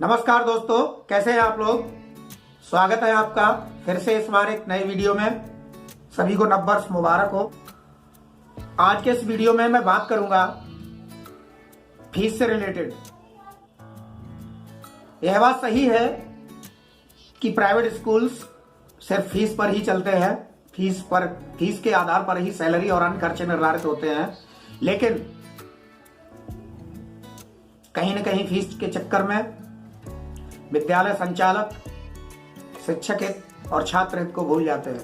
नमस्कार दोस्तों, कैसे हैं आप लोग। स्वागत है आपका फिर से इस बार एक नए वीडियो में। सभी को नव वर्ष मुबारक हो। आज के इस वीडियो में मैं बात करूंगा फीस से रिलेटेड। यह बात सही है कि प्राइवेट स्कूल्स सिर्फ फीस पर ही चलते हैं, फीस के आधार पर ही सैलरी और अन्य खर्चे निर्धारित होते हैं। लेकिन कहीं न कहीं फीस के चक्कर में विद्यालय संचालक, शिक्षक हित और छात्र हित को भूल जाते हैं।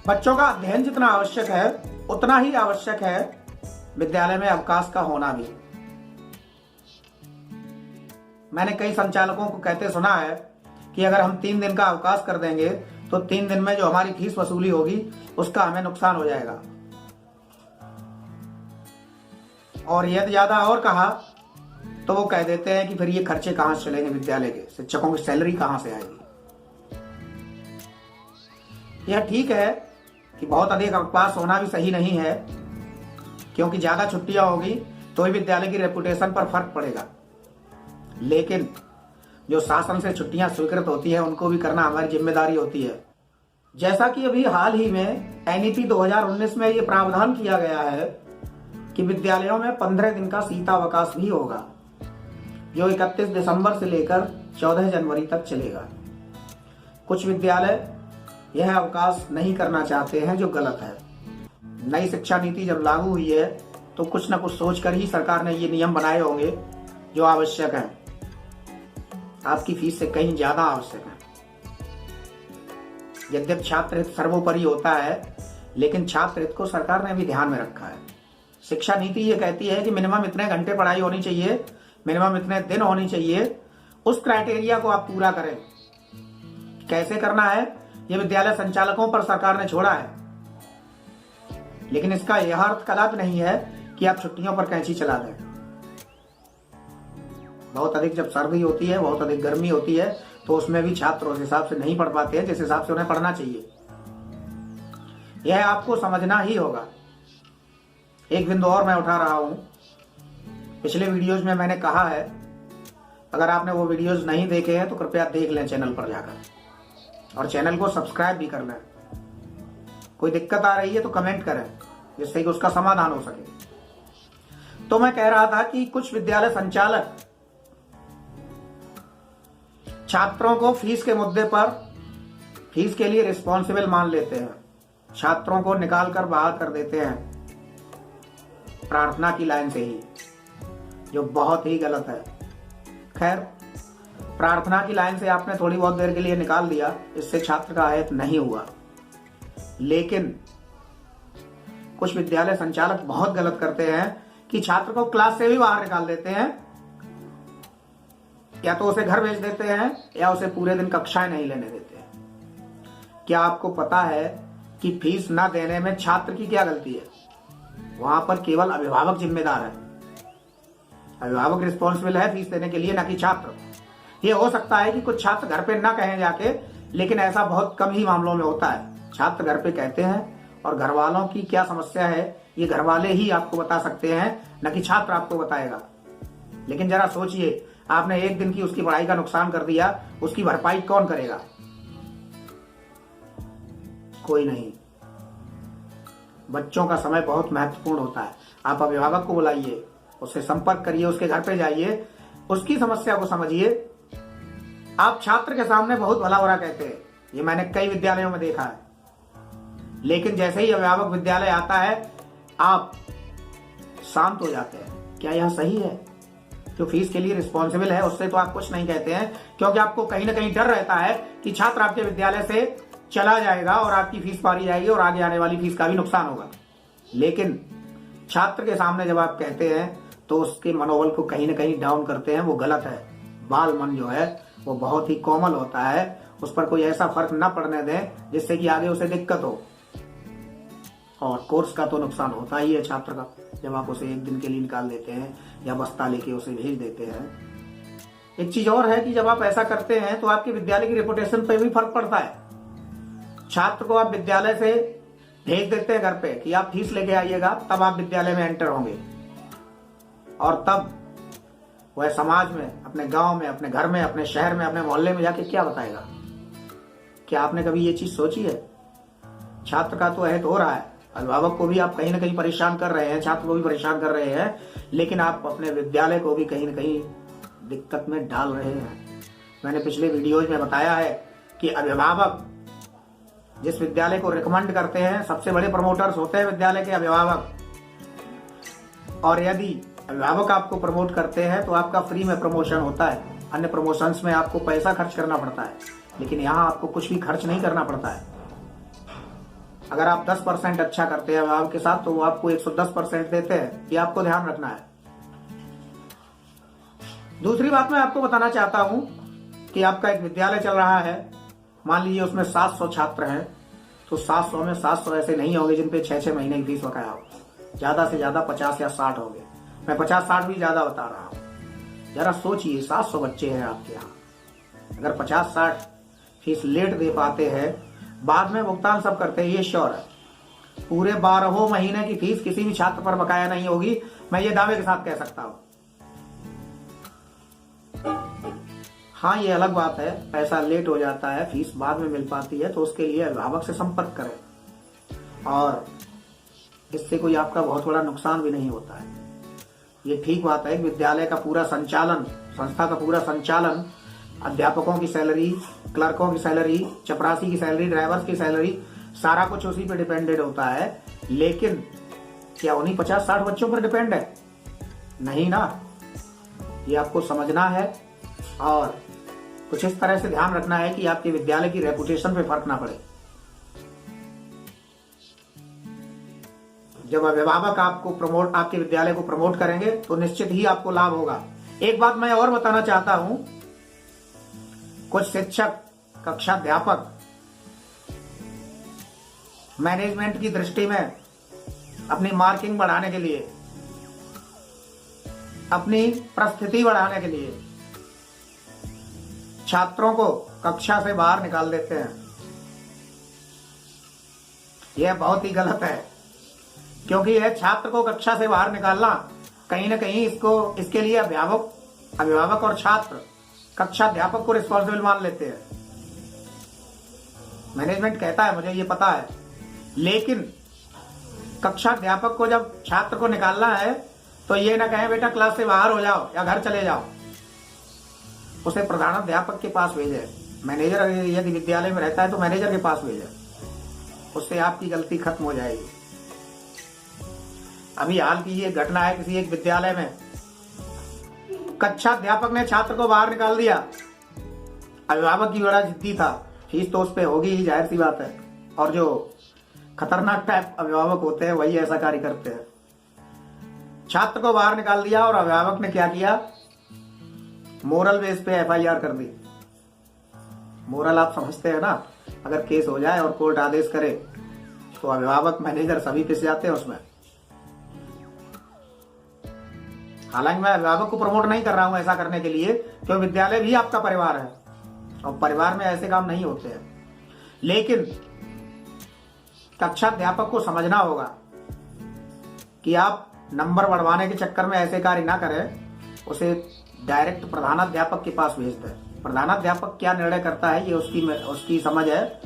बच्चों का अध्ययन जितना आवश्यक है उतना ही आवश्यक है विद्यालय में अवकाश का होना भी। मैंने कई संचालकों को कहते सुना है कि अगर हम 3 दिन का अवकाश कर देंगे तो 3 दिन में जो हमारी फीस वसूली होगी उसका हमें नुकसान हो जाएगा। और यदि ज्यादा और कहा तो वो कह देते हैं कि फिर ये खर्चे कहां से चलेंगे, विद्यालय के शिक्षकों की सैलरी कहां से आएगी। यह ठीक है कि बहुत अधिक अवकाश होना भी सही नहीं है, क्योंकि ज्यादा छुट्टियां होगी तो ही विद्यालय की रेपुटेशन पर फर्क पड़ेगा। लेकिन जो शासन से छुट्टियां स्वीकृत होती है उनको भी करना हमारी जिम्मेदारी होती है। जैसा कि अभी हाल ही में एनईपी 2019 में ये प्रावधान किया गया है कि विद्यालयों में 15 दिन का शीतावकाश भी होगा, जो 31 दिसंबर से लेकर 14 जनवरी तक चलेगा। कुछ विद्यालय यह अवकाश नहीं करना चाहते हैं, जो गलत है। नई शिक्षा नीति जब लागू हुई है तो कुछ न कुछ सोचकर ही सरकार ने ये नियम बनाए होंगे जो आवश्यक है, आपकी फीस से कहीं ज्यादा आवश्यक है। यद्यपि छात्र हित सर्वोपरि होता है, लेकिन छात्र हित को सरकार ने भी ध्यान में रखा है। शिक्षा नीति ये कहती है कि मिनिमम इतने घंटे पढ़ाई होनी चाहिए, मिनिमम इतने दिन होनी चाहिए। उस क्राइटेरिया को आप पूरा करें। कैसे करना है ये विद्यालय संचालकों पर सरकार ने छोड़ा है, लेकिन इसका यह अर्थ कदापि नहीं है कि आप छुट्टियों पर कैंची चला दें। बहुत अधिक जब सर्दी होती है, बहुत अधिक गर्मी होती है, तो उसमें भी छात्र उस हिसाब से नहीं पढ़ पाते हैं जिस हिसाब से उन्हें पढ़ना चाहिए। यह आपको समझना ही होगा। एक बिंदु और मैं उठा रहा हूं। पिछले वीडियोज में मैंने कहा है, अगर आपने वो वीडियोज नहीं देखे हैं तो कृपया देख लें चैनल पर जाकर, और चैनल को सब्सक्राइब भी कर लें। कोई दिक्कत आ रही है तो कमेंट करें, जिससे कि उसका समाधान हो सके। तो मैं कह रहा था कि कुछ विद्यालय संचालक छात्रों को फीस के मुद्दे पर फीस के लिए रिस्पॉन्सिबल मान लेते हैं, छात्रों को निकाल कर बाहर कर देते हैं प्रार्थना की लाइन से ही, जो बहुत ही गलत है। खैर, प्रार्थना की लाइन से आपने थोड़ी बहुत देर के लिए निकाल दिया, इससे छात्र का अहित नहीं हुआ। लेकिन कुछ विद्यालय संचालक बहुत गलत करते हैं कि छात्र को क्लास से भी बाहर निकाल देते हैं, या तो उसे घर भेज देते हैं या उसे पूरे दिन कक्षाएं नहीं लेने देते हैं। क्या आपको पता है कि फीस ना देने में छात्र की क्या गलती है? वहां पर केवल अभिभावक जिम्मेदार है। अभिभावक रिस्पॉन्सिबल है फीस देने के लिए, ना कि छात्र। ये हो सकता है कि कुछ छात्र घर पे ना कहें जाके, लेकिन ऐसा बहुत कम ही मामलों में होता है। छात्र घर पे कहते हैं, और घर वालों की क्या समस्या है ये घर वाले ही आपको बता सकते हैं, न कि छात्र आपको बताएगा। लेकिन जरा सोचिए, आपने एक दिन की उसकी पढ़ाई का नुकसान कर दिया, उसकी भरपाई कौन करेगा? कोई नहीं। बच्चों का समय बहुत महत्वपूर्ण होता है। आप अभिभावक को बुलाइए, उससे संपर्क करिए, उसके घर पे जाइए, उसकी समस्या को समझिए। आप छात्र के सामने बहुत भला बुरा कहते हैं, ये मैंने कई विद्यालयों में देखा है। लेकिन जैसे ही अभिभावक विद्यालय आता है, आप शांत हो जाते हैं। क्या यह सही है? जो फीस के लिए रिस्पॉन्सिबल है उससे तो आप कुछ नहीं कहते हैं, क्योंकि आपको कहीं ना कहीं डर रहता है कि छात्र आपके विद्यालय से चला जाएगा और आपकी फीस मारी जाएगी और आगे आने वाली फीस का भी नुकसान होगा। लेकिन छात्र के सामने जब आप कहते हैं तो उसके मनोबल को कहीं ना कहीं डाउन करते हैं, वो गलत है। बाल मन जो है वो बहुत ही कोमल होता है, उस पर कोई ऐसा फर्क न पड़ने दें जिससे कि आगे उसे दिक्कत हो। और कोर्स का तो नुकसान होता ही है छात्र का, जब आप उसे एक दिन के लिए निकाल देते हैं या बस्ता लेके उसे भेज देते हैं। एक चीज और है कि जब आप ऐसा करते हैं तो आपके विद्यालय की रेपुटेशन पर भी फर्क पड़ता है। छात्र को आप विद्यालय से भेज देते हैं घर पे कि आप फीस लेके आइएगा, तब आप विद्यालय में एंटर होंगे। और तब वह समाज में, अपने गांव में, अपने घर में, अपने शहर में, अपने मोहल्ले में जाके क्या बताएगा? क्या आपने कभी ये चीज सोची है? छात्र का तो अहित हो रहा है, अभिभावक को भी आप कहीं ना कहीं परेशान कर रहे हैं, छात्र को भी परेशान कर रहे हैं, लेकिन आप अपने विद्यालय को भी कहीं ना कहीं दिक्कत में डाल रहे हैं। मैंने पिछले वीडियोज में बताया है कि अभिभावक जिस विद्यालय को रिकमेंड करते हैं, सबसे बड़े प्रमोटर्स होते हैं विद्यालय के अभिभावक। और यदि अभिभावक आपको प्रमोट करते हैं तो आपका फ्री में प्रमोशन होता है। अन्य प्रमोशंस में आपको पैसा खर्च करना पड़ता है, लेकिन यहाँ आपको कुछ भी खर्च नहीं करना पड़ता है। अगर आप 10% अच्छा करते हैं अभिभावक के साथ, तो वो आपको 110% देते हैं। ये आपको ध्यान रखना है। दूसरी बात मैं आपको बताना चाहता हूं कि आपका एक विद्यालय चल रहा है, मान लीजिए उसमें 700 छात्र हैं, तो 700 में 700 ऐसे नहीं होंगे जिन पे 6-6 महीने की फीस बकाया हो। ज्यादा से ज्यादा 50 या 60 होंगे। मैं 50-60 भी ज्यादा बता रहा हूं। जरा सोचिए, 700 बच्चे हैं आपके यहाँ, अगर 50-60 फीस लेट दे पाते हैं, बाद में भुगतान सब करते हैं, ये श्योर है। पूरे 12 महीने की फीस किसी भी छात्र पर बकाया नहीं होगी, मैं ये दावे के साथ कह सकता हूं। हाँ, ये अलग बात है, पैसा लेट हो जाता है, फीस बाद में मिल पाती है, तो उसके लिए अभिभावक से संपर्क करें और इससे कोई आपका बहुत बड़ा नुकसान भी नहीं होता है। ये ठीक बात है कि विद्यालय का पूरा संचालन, संस्था का पूरा संचालन, अध्यापकों की सैलरी, क्लर्कों की सैलरी, चपरासी की सैलरी, ड्राइवर्स की सैलरी, सारा कुछ उसी पे डिपेंडेड होता है। लेकिन क्या उन्हीं 50-60 बच्चों पर डिपेंड है? नहीं ना। ये आपको समझना है और कुछ इस तरह से ध्यान रखना है कि आपके विद्यालय की रेपुटेशन पे फर्क ना पड़े। जब अभिभावक आपके विद्यालय को प्रमोट करेंगे तो निश्चित ही आपको लाभ होगा। एक बात मैं और बताना चाहता हूं, कुछ शिक्षक, कक्षाध्यापक मैनेजमेंट की दृष्टि में अपनी मार्किंग बढ़ाने के लिए, अपनी प्रस्थिति बढ़ाने के लिए छात्रों को कक्षा से बाहर निकाल देते हैं। यह बहुत ही गलत है, क्योंकि यह छात्र को कक्षा से बाहर निकालना कहीं ना कहीं इसके लिए अभिभावक और छात्र कक्षाध्यापक को रिस्पॉन्सिबल मान लेते हैं। मैनेजमेंट कहता है, मुझे ये पता है, लेकिन कक्षाध्यापक को जब छात्र को निकालना है तो ये ना कहें बेटा क्लास से बाहर हो जाओ या घर चले जाओ, उसे प्रधानाध्यापक के पास भेजे। मैनेजर यदि विद्यालय में रहता है तो मैनेजर के पास भेजे, उससे आपकी गलती खत्म हो जाएगी। अभी हाल की ये घटना है, किसी एक विद्यालय में कक्षाध्यापक ने छात्र को बाहर निकाल दिया। अभिभावक की बड़ा जिद्दी था, फीस तो उस पर होगी ही, जाहिर सी बात है। और जो खतरनाक टाइप अभिभावक होते हैं वही ऐसा कार्य करते हैं। छात्र को बाहर निकाल दिया और अभिभावक ने क्या किया, मोरल बेस पे FIR कर दी। मोरल आप समझते हैं ना, अगर केस हो जाए और कोर्ट आदेश करे तो अभिभावक, मैनेजर सभी पिस जाते हैं उसमें। हालांकि मैं अभिभावक को प्रमोट नहीं कर रहा हूं ऐसा करने के लिए, क्योंकि विद्यालय भी आपका परिवार है और परिवार में ऐसे काम नहीं होते हैं। लेकिन कक्षाध्यापक को समझना होगा कि आप नंबर बढ़वाने के चक्कर में ऐसे कार्य ना करें, उसे डायरेक्ट प्रधानाध्यापक के पास भेज दें। प्रधानाध्यापक क्या निर्णय करता है ये उसकी समझ है,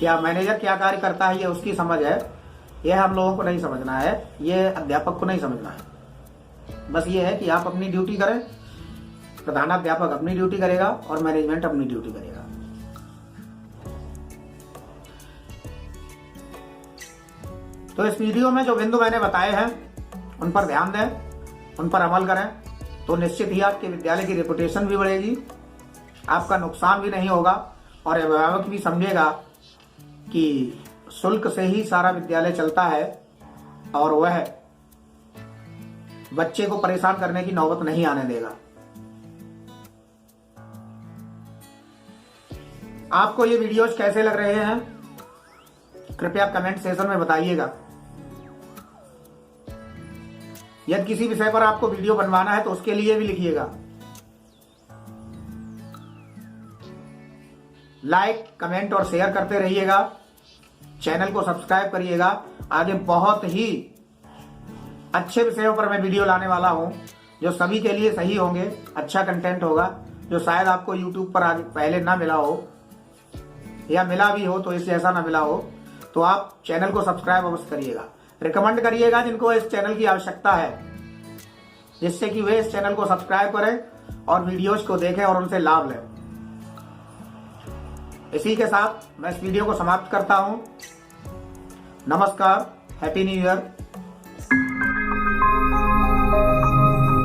या मैनेजर क्या कार्य करता है ये उसकी समझ है। यह हम लोगों को नहीं समझना है, ये अध्यापक को नहीं समझना है। बस ये है कि आप अपनी ड्यूटी करें, प्रधानाध्यापक अपनी ड्यूटी करेगा और मैनेजमेंट अपनी ड्यूटी करेगा। तो इस वीडियो में जो बिंदु मैंने बताए हैं उन पर ध्यान दें, उन पर अमल करें, तो निश्चित ही आपके विद्यालय की रेपुटेशन भी बढ़ेगी, आपका नुकसान भी नहीं होगा और अभिभावक भी समझेगा कि शुल्क से ही सारा विद्यालय चलता है और वह बच्चे को परेशान करने की नौबत नहीं आने देगा। आपको ये वीडियोज कैसे लग रहे हैं कृपया कमेंट सेक्शन में बताइएगा। यदि किसी विषय पर आपको वीडियो बनवाना है तो उसके लिए भी लिखिएगा। लाइक, कमेंट और शेयर करते रहिएगा, चैनल को सब्सक्राइब करिएगा। आगे बहुत ही अच्छे विषयों पर मैं वीडियो लाने वाला हूं जो सभी के लिए सही होंगे, अच्छा कंटेंट होगा, जो शायद आपको यूट्यूब पर आगे पहले ना मिला हो, या मिला भी हो तो इस जैसा ना मिला हो, तो आप चैनल को सब्सक्राइब अवश्य करिएगा। रिकमेंड करिएगा जिनको इस चैनल की आवश्यकता है, जिससे कि वे इस चैनल को सब्सक्राइब करें और वीडियोज को देखें और उनसे लाभ लें। इसी के साथ मैं इस वीडियो को समाप्त करता हूं। नमस्कार, हैप्पी न्यू ईयर।